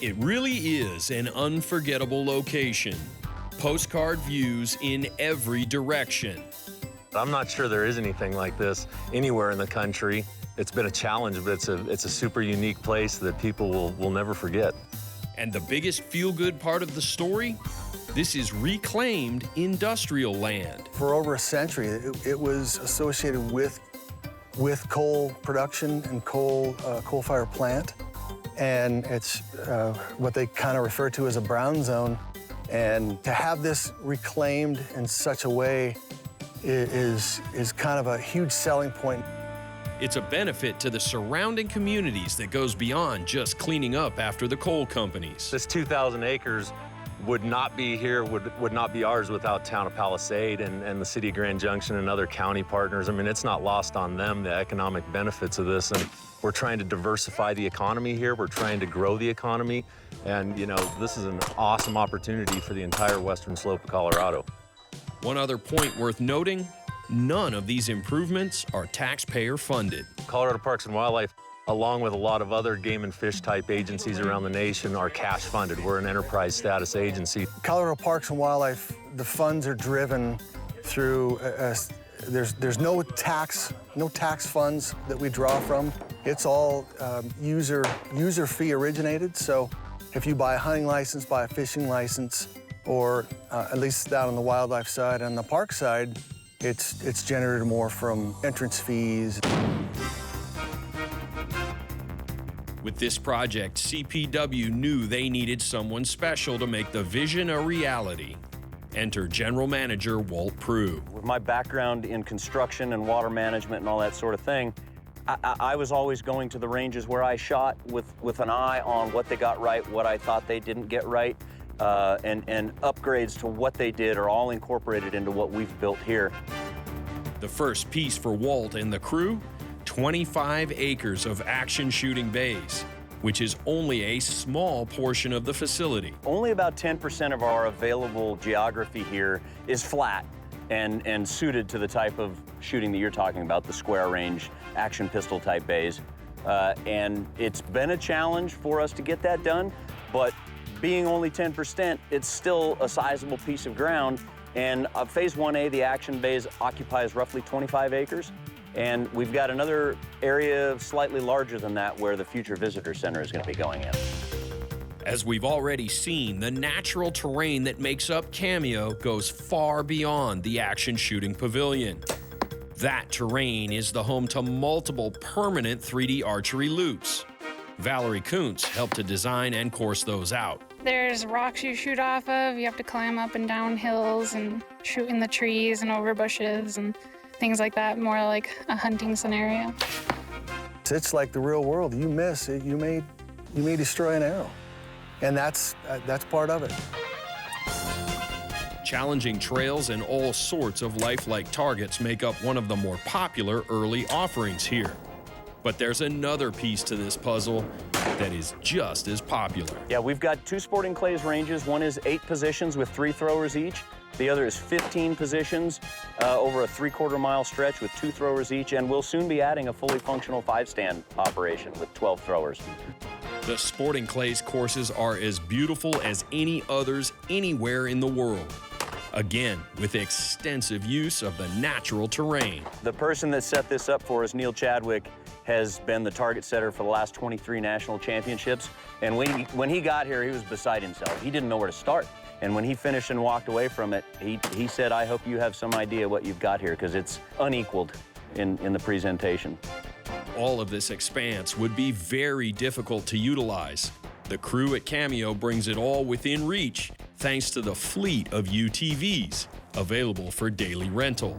It really is an unforgettable location. Postcard views in every direction. I'm not sure there is anything like this anywhere in the country. It's been a challenge, but it's a super unique place that people will never forget. And the biggest feel-good part of the story? This is reclaimed industrial land. For over a century, it was associated with coal production and coal-fired plant. And it's what they kind of refer to as a brown zone. And to have this reclaimed in such a way is kind of a huge selling point. It's a benefit to the surrounding communities that goes beyond just cleaning up after the coal companies. This 2,000 acres would not be here, would not be ours without Town of Palisade and the City of Grand Junction and other county partners. I mean, it's not lost on them, the economic benefits of this. And we're trying to diversify the economy here. We're trying to grow the economy. And, you know, this is an awesome opportunity for the entire western slope of Colorado. One other point worth noting, none of these improvements are taxpayer funded. Colorado Parks and Wildlife, along with a lot of other game and fish type agencies around the nation, are cash funded. We're an enterprise status agency. Colorado Parks and Wildlife, the funds are driven through, there's no tax funds that we draw from. It's all user fee originated. So if you buy a hunting license, buy a fishing license, or at least down on the wildlife side, on the park side, it's generated more from entrance fees. With this project, CPW knew they needed someone special to make the vision a reality. Enter General Manager Walt Prue. With my background in construction and water management and all that sort of thing, I was always going to the ranges where I shot with an eye on what they got right, what I thought they didn't get right, and upgrades to what they did are all incorporated into what we've built here. The first piece for Walt and the crew, 25 acres of action shooting bays, which is only a small portion of the facility. Only about 10% of our available geography here is flat and suited to the type of shooting that you're talking about, the square range action pistol type bays. And it's been a challenge for us to get that done, but being only 10%, it's still a sizable piece of ground. And Phase 1A, the action bays, occupies roughly 25 acres. And we've got another area slightly larger than that where the future visitor center is going to be going in. As we've already seen, the natural terrain that makes up Cameo goes far beyond the action shooting pavilion. That terrain is the home to multiple permanent 3D archery loops. Valerie Kuntz helped to design and course those out. There's rocks you shoot off of. You have to climb up and down hills and shoot in the trees and over bushes and things like that, more like a hunting scenario. It's like the real world. You miss it, you may destroy an arrow. And that's part of it. Challenging trails and all sorts of lifelike targets make up one of the more popular early offerings here. But there's another piece to this puzzle that is just as popular. Yeah, we've got two sporting clays ranges. One is 8 positions with 3 throwers each. The other is 15 positions over a 3/4 mile stretch with 2 throwers each, and we'll soon be adding a fully functional 5-stand operation with 12 throwers. The sporting clays courses are as beautiful as any others anywhere in the world. Again, with extensive use of the natural terrain. The person that set this up for us, Neil Chadwick, has been the target setter for the last 23 national championships. And when he got here, he was beside himself. He didn't know where to start. And when he finished and walked away from it, he said, I hope you have some idea what you've got here, because it's unequaled in the presentation. All of this expanse would be very difficult to utilize. The crew at Cameo brings it all within reach, thanks to the fleet of UTVs available for daily rental.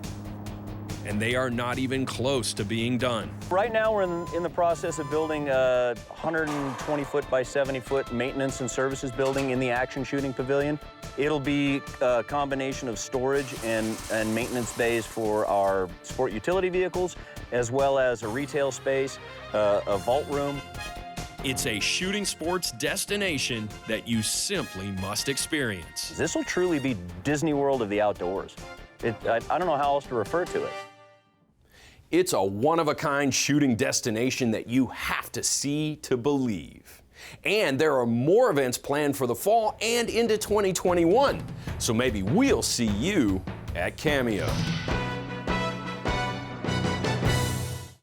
And they are not even close to being done. Right now, we're in the process of building a 120-foot by 70-foot maintenance and services building in the action shooting pavilion. It'll be a combination of storage and maintenance bays for our sport utility vehicles, as well as a retail space, a vault room. It's a shooting sports destination that you simply must experience. This will truly be Disney World of the outdoors. I don't know how else to refer to it. It's a one-of-a-kind shooting destination that you have to see to believe. And there are more events planned for the fall and into 2021. So maybe we'll see you at Cameo.